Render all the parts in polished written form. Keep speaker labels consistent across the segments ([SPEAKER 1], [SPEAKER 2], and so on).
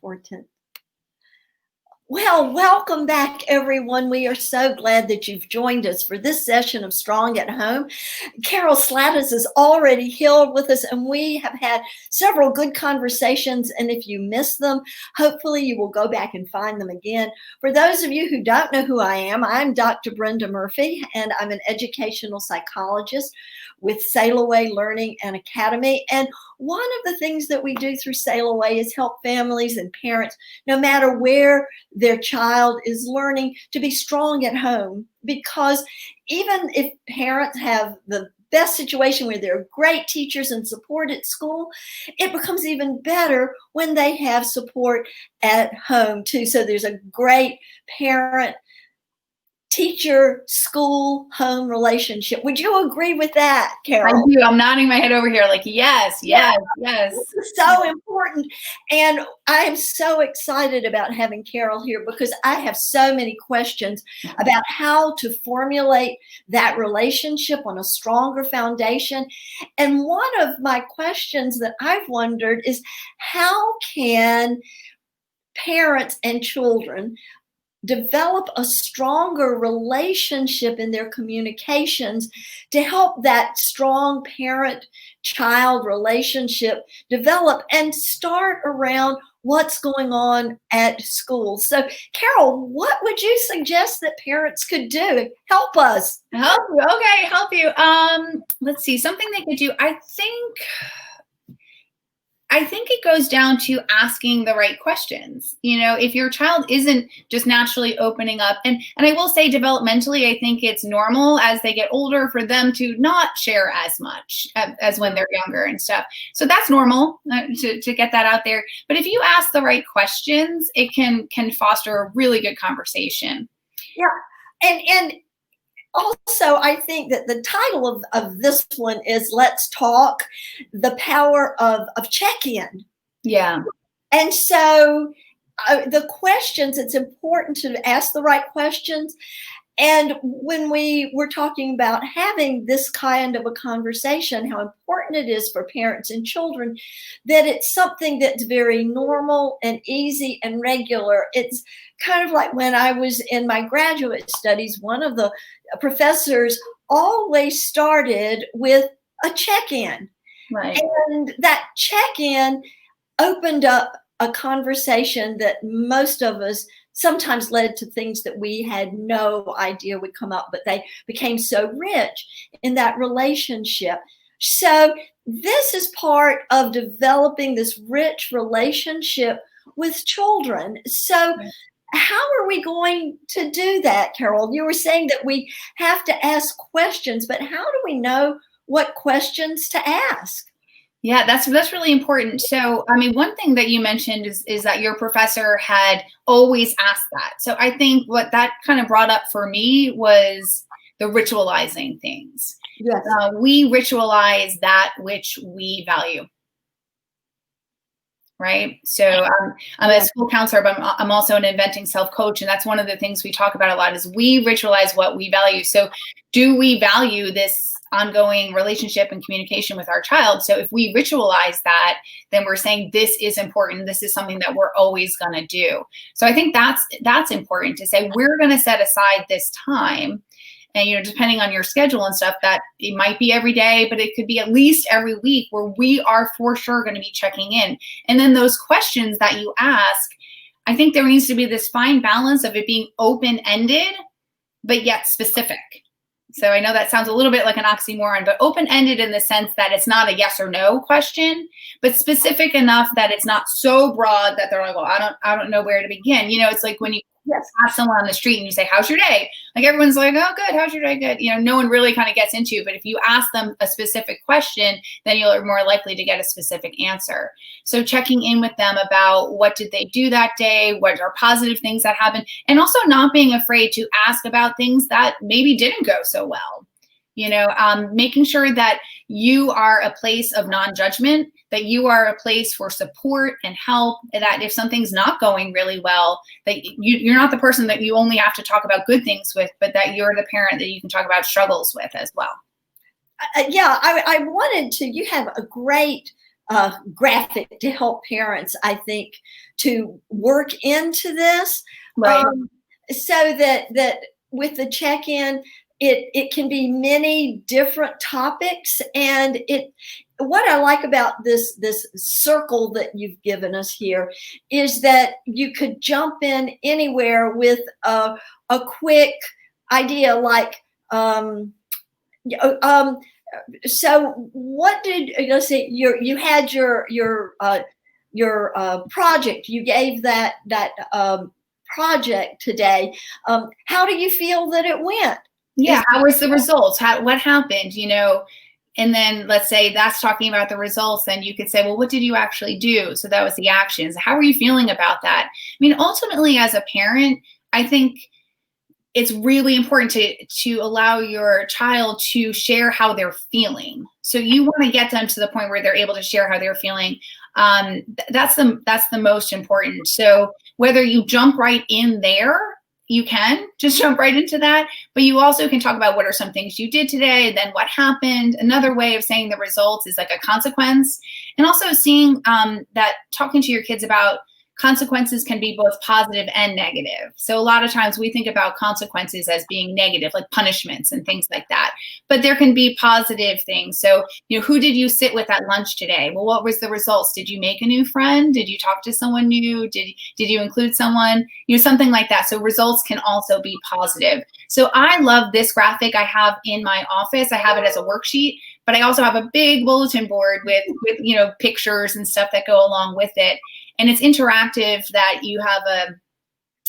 [SPEAKER 1] important. Well, welcome back, everyone. We are so glad that you've joined us for this session of Strong at Home. Carol Slatas is already here with us, and we have had several good conversations. And if you missed them, hopefully you will go back and find them again. For those of you who don't know who I am, I'm Dr. Brenda Murphy, and I'm an educational psychologist with Sail Away Learning and Academy. And one of the things that we do through Sail Away is help families and parents, no matter where their child is learning, to be strong at home. Because even if parents have the best situation where there are great teachers and support at school, it becomes even better when they have support at home too. So there's a great parent teacher, school, home relationship. Would you agree with that, Carol?
[SPEAKER 2] I do. I'm nodding my head over here like, yes.
[SPEAKER 1] This is so important. And I am so excited about having Carol here because I have so many questions about how to formulate that relationship on a stronger foundation. And one of my questions that I've wondered is, how can parents and children develop a stronger relationship in their communications to help that strong parent-child relationship develop and start around what's going on at school? So, Carol, what would you suggest that parents could do? Help us.
[SPEAKER 2] Help you. Okay, help you. Let's see, something they could do. I think it goes down to asking the right questions. You know, if your child isn't just naturally opening up, and I will say developmentally, I think it's normal as they get older for them to not share as much as when they're younger and stuff. So that's normal to get that out there. But if you ask the right questions, it can foster a really good conversation.
[SPEAKER 1] Yeah. And also, I think that the title of this one is Let's Talk, the Power of Check-in.
[SPEAKER 2] Yeah.
[SPEAKER 1] And so the questions, it's important to ask the right questions. And when we were talking about having this kind of a conversation, how important it is for parents and children, that it's something that's very normal and easy and regular. It's kind of like when I was in my graduate studies, one of the professors always started with a check-in.
[SPEAKER 2] Right.
[SPEAKER 1] And that check-in opened up a conversation that most of us sometimes led to things that we had no idea would come up, but they became so rich in that relationship. So this is part of developing this rich relationship with children. So how are we going to do that, Carol? You were saying that we have to ask questions, but how do we know what questions to ask?
[SPEAKER 2] Yeah, that's really important. So, I mean, one thing that you mentioned is that your professor had always asked that. So I think what that kind of brought up for me was the ritualizing things.
[SPEAKER 1] Yes.
[SPEAKER 2] We ritualize that which we value. Right. So I'm a school counselor, but I'm also an inventing self coach. And that's one of the things we talk about a lot is we ritualize what we value. So do we value this ongoing relationship and communication with our child? So if we ritualize that, then we're saying this is important. This is something that we're always going to do. So I think that's important to say, we're going to set aside this time. And, you know, depending on your schedule and stuff, that it might be every day, but it could be at least every week where we are for sure going to be checking in. And then those questions that you ask, I think there needs to be this fine balance of it being open-ended, but yet specific. So I know that sounds a little bit like an oxymoron, but open-ended in the sense that it's not a yes or no question, but specific enough that it's not so broad that they're like, well, I don't know where to begin. You know, it's like when you ask someone on the street and you say, how's your day? Like everyone's like, oh, good. How's your day? Good. You know, no one really kind of gets into it. But if you ask them a specific question, then you're more likely to get a specific answer. So checking in with them about what did they do that day? What are positive things that happened? And also not being afraid to ask about things that maybe didn't go so well. You know, making sure that you are a place of non-judgment, that you are a place for support and help, and that if something's not going really well, that you're not the person that you only have to talk about good things with, but that you're the parent that you can talk about struggles with as well.
[SPEAKER 1] I wanted to, you have a great graphic to help parents, I think, to work into this,
[SPEAKER 2] Right.
[SPEAKER 1] so that with the check-in, it can be many different topics, and what I like about this circle that you've given us here is that you could jump in anywhere with a quick idea, like so what did, let's see, you had your project, you gave that project today. How do you feel that it went?
[SPEAKER 2] Yeah. How was the results? What happened? And then let's say that's talking about the results. Then you could say, well, what did you actually do? So that was the actions. How are you feeling about that? I mean, ultimately, as a parent, I think it's really important to allow your child to share how they're feeling. So you want to get them to the point where they're able to share how they're feeling. That's the most important. So whether you jump right in there, you can just jump right into that, but you also can talk about what are some things you did today, and then what happened. Another way of saying the results is like a consequence, and also seeing that talking to your kids about consequences can be both positive and negative. So a lot of times we think about consequences as being negative, like punishments and things like that. But there can be positive things. So, who did you sit with at lunch today? Well, what was the results? Did you make a new friend? Did you talk to someone new? Did you include someone? Something like that. So results can also be positive. So I love this graphic I have in my office. I have it as a worksheet, but I also have a big bulletin board with pictures and stuff that go along with it. And it's interactive, that I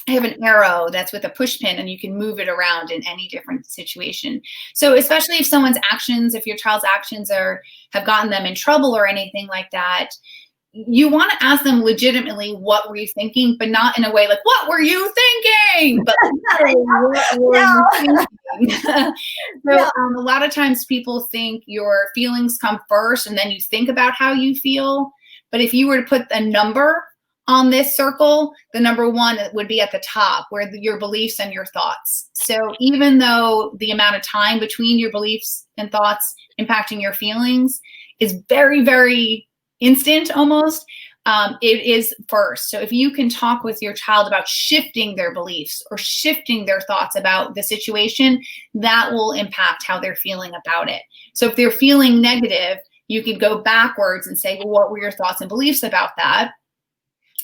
[SPEAKER 2] have an arrow that's with a push pin, and you can move it around in any different situation. So especially if if your child's actions have gotten them in trouble or anything like that, you want to ask them legitimately, what were you thinking, but not in a way like, what were you thinking? But what were you thinking? So a lot of times people think your feelings come first and then you think about how you feel. But if you were to put a number on this circle, the number 1 would be at the top, where your beliefs and your thoughts. So even though the amount of time between your beliefs and thoughts impacting your feelings is very, very instant almost, it is first. So if you can talk with your child about shifting their beliefs or shifting their thoughts about the situation, that will impact how they're feeling about it. So if they're feeling negative, you could go backwards and say, well, what were your thoughts and beliefs about that?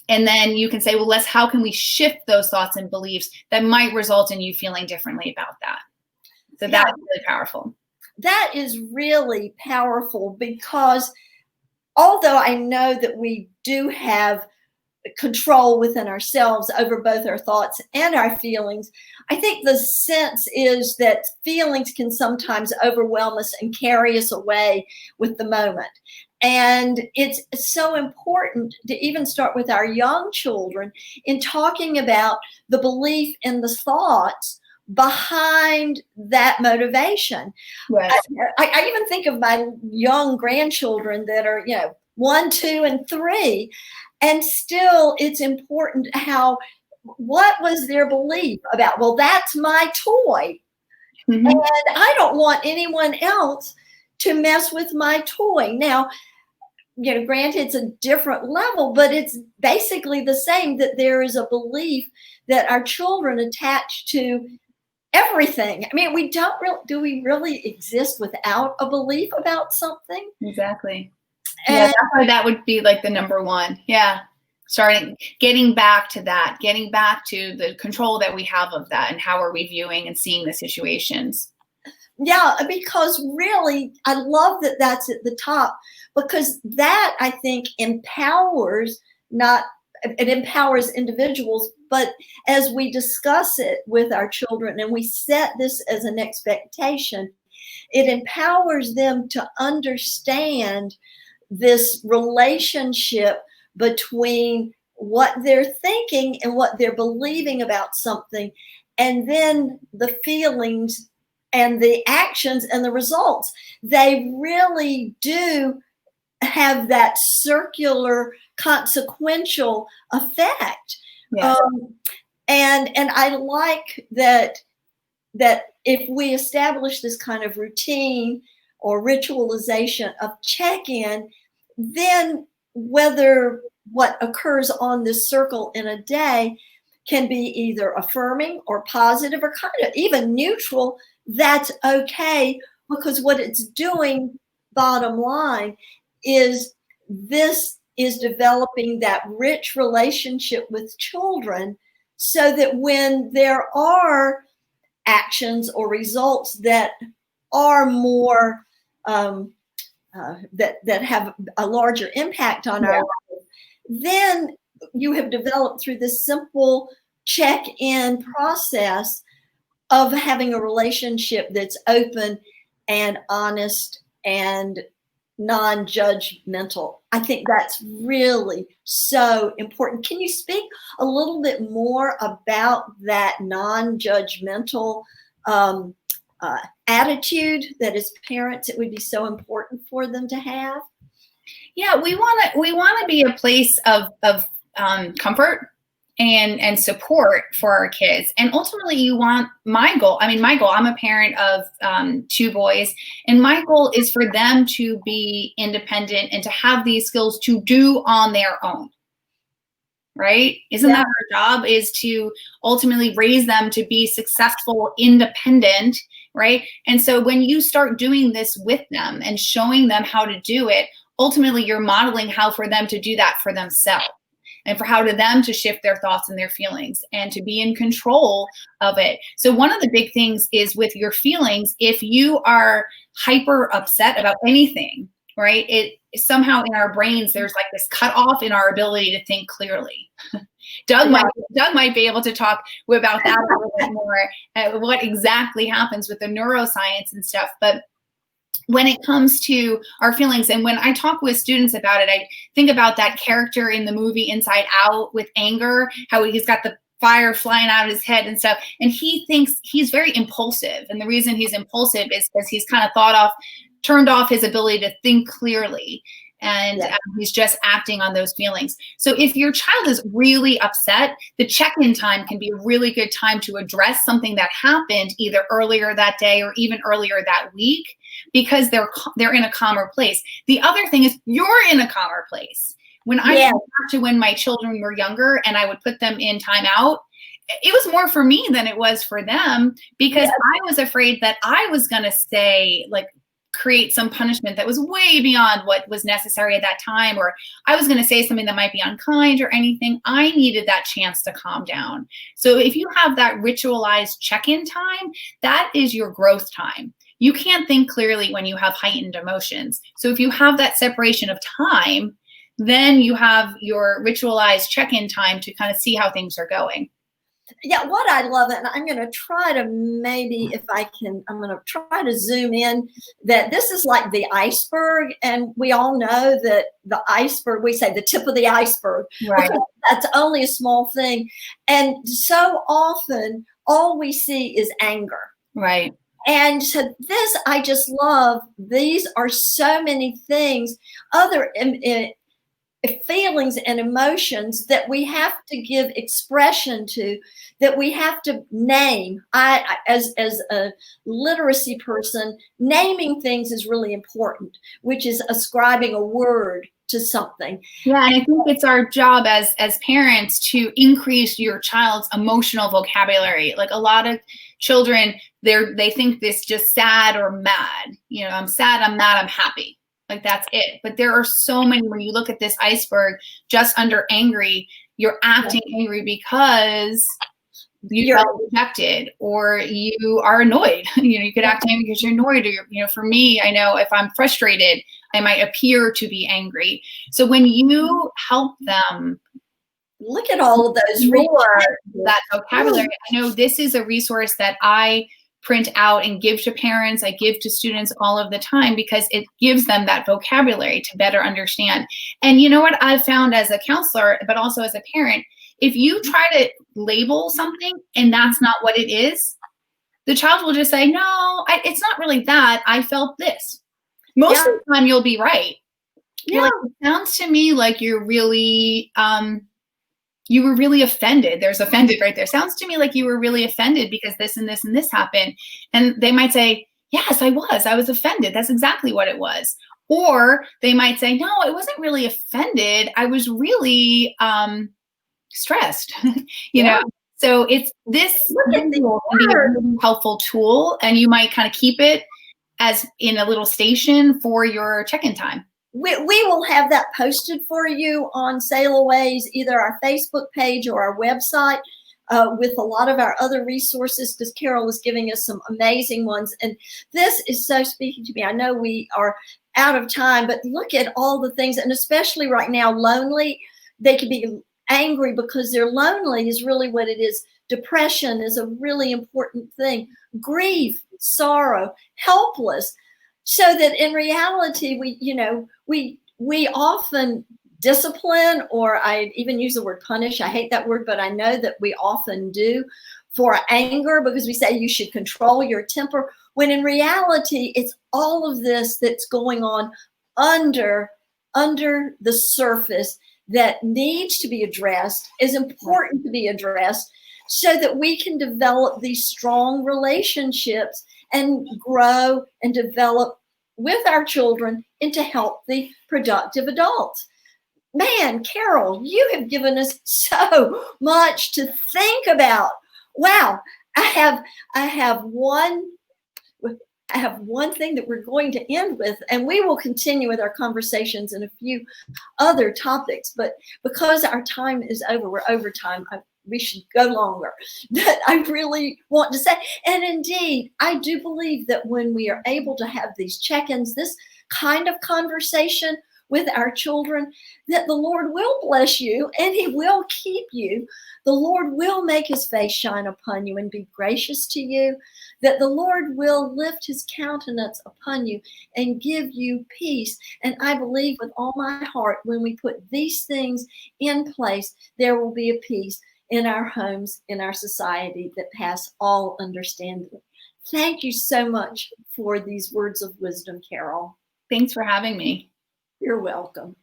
[SPEAKER 2] And then you can say, well, how can we shift those thoughts and beliefs that might result in you feeling differently about that? So that's really powerful.
[SPEAKER 1] That is really powerful, because although I know that we do have control within ourselves over both our thoughts and our feelings, I think the sense is that feelings can sometimes overwhelm us and carry us away with the moment. And it's so important to even start with our young children in talking about the belief in the thoughts behind that motivation.
[SPEAKER 2] Yes.
[SPEAKER 1] I even think of my young grandchildren that are, 1, 2, and 3. And still, it's important what was their belief about, well, that's my toy. Mm-hmm. And I don't want anyone else to mess with my toy. Now, granted, it's a different level, but it's basically the same, that there is a belief that our children attach to everything. I mean, do we really exist without a belief about something?
[SPEAKER 2] Exactly. And that's why that would be like the number 1. Yeah. Getting back to that, getting back to the control that we have of that, and how are we viewing and seeing the situations.
[SPEAKER 1] Yeah, because really, I love that that's at the top, because that, I think, empowers individuals, but as we discuss it with our children and we set this as an expectation, it empowers them to understand this relationship between what they're thinking and what they're believing about something, and then the feelings and the actions and the results. They really do have that circular, consequential effect.
[SPEAKER 2] Yes.
[SPEAKER 1] And I like that if we establish this kind of routine or ritualization of check-in, then whether what occurs on this circle in a day can be either affirming or positive or kind of even neutral, that's okay, because what it's doing, bottom line, is this is developing that rich relationship with children, so that when there are actions or results that are more that have a larger impact on our life, then you have developed through this simple check-in process of having a relationship that's open and honest and non-judgmental. I think that's really so important. Can you speak a little bit more about that non-judgmental attitude that as parents it would be so important for them to have?
[SPEAKER 2] Yeah, we want to be a place of comfort and support for our kids. And ultimately you want, my goal, I'm a parent of 2 boys, and my goal is for them to be independent and to have these skills to do on their own. Right? Isn't that our job, is to ultimately raise them to be successful, independent, right? And so when you start doing this with them and showing them how to do it, ultimately you're modeling how for them to do that for themselves, and for how to them to shift their thoughts and their feelings and to be in control of it. So one of the big things is with your feelings, if you are hyper upset about anything, right? It somehow in our brains, there's like this cutoff in our ability to think clearly. Doug might be able to talk about that a little bit more, what exactly happens with the neuroscience and stuff. But when it comes to our feelings, and when I talk with students about it, I think about that character in the movie Inside Out with anger, how he's got the fire flying out of his head and stuff. And he thinks he's very impulsive. And the reason he's impulsive is because he's kind of turned off his ability to think clearly. And he's just acting on those feelings. So if your child is really upset, the check-in time can be a really good time to address something that happened either earlier that day or even earlier that week, because they're in a calmer place. The other thing is you're in a calmer place. When I think back to when my children were younger and I would put them in timeout, it was more for me than it was for them, because I was afraid that I was going to say, like, create some punishment that was way beyond what was necessary at that time, or I was going to say something that might be unkind or anything. I needed that chance to calm down. So if you have that ritualized check-in time, that is your growth time. You can't think clearly when you have heightened emotions. So if you have that separation of time, then you have your ritualized check-in time to kind of see how things are going.
[SPEAKER 1] Yeah, what I love, and I'm going to try to maybe, if I can, I'm going to try to zoom in, that this is like the iceberg. And we all know that the iceberg, we say the tip of the iceberg,
[SPEAKER 2] right?
[SPEAKER 1] That's only a small thing. And so often all we see is anger.
[SPEAKER 2] Right.
[SPEAKER 1] And so this, I just love, these are so many things, other feelings and emotions that we have to give expression to, that we have to name. I as a literacy person, naming things is really important, which is ascribing a word to something.
[SPEAKER 2] Yeah, and I think it's our job as parents to increase your child's emotional vocabulary. Like a lot of children, they think this just sad or mad. You know, I'm sad, I'm mad, I'm happy. Like that's it. But there are so many, when you look at this iceberg, just under angry, you're acting angry because you felt rejected or you are annoyed. You could act angry because you're annoyed, or for me, I know if I'm frustrated, I might appear to be angry. So when you help them
[SPEAKER 1] look at all of those
[SPEAKER 2] that vocabulary, I know this is a resource that I print out and give to parents. I give to students all of the time because it gives them that vocabulary to better understand. And you know what I've found as a counselor, but also as a parent, if you try to label something and that's not what it is, the child will just say, no, it's not really that. I felt this. Most of the time you'll be right. Yeah. Like, it sounds to me like you're really, you were really offended. There's offended right there. Sounds to me like you were really offended because this and this and this happened. And they might say, yes, I was offended. That's exactly what it was. Or they might say, no, I wasn't really offended. I was really stressed, you know? So it's this visual can be a really helpful tool, and you might kind of keep it as in a little station for your check-in time.
[SPEAKER 1] We will have that posted for you on Sail Away's, either our Facebook page or our website, with a lot of our other resources, because Carol is giving us some amazing ones. And this is so speaking to me. I know we are out of time, but look at all the things, and especially right now, lonely. They could be angry because they're lonely is really what it is. Depression is a really important thing. Grief, sorrow, helpless. So that in reality, we often discipline, or I even use the word punish. I hate that word, but I know that we often do for anger, because we say you should control your temper, when in reality, it's all of this that's going on under the surface that needs to be addressed, is important to be addressed, so that we can develop these strong relationships and grow and develop with our children into healthy, productive adults. Man, Carol, you have given us so much to think about. Wow, I have one thing that we're going to end with, and we will continue with our conversations in a few other topics, but because our time is over, we're over time, we should go longer, that I really want to say. And indeed, I do believe that when we are able to have these check-ins, this kind of conversation with our children, that the Lord will bless you and he will keep you. The Lord will make his face shine upon you and be gracious to you, that the Lord will lift his countenance upon you and give you peace. And I believe with all my heart, when we put these things in place, there will be a peace in our homes, in our society, that pass all understanding. Thank you so much for these words of wisdom, Carol.
[SPEAKER 2] Thanks for having me.
[SPEAKER 1] You're welcome.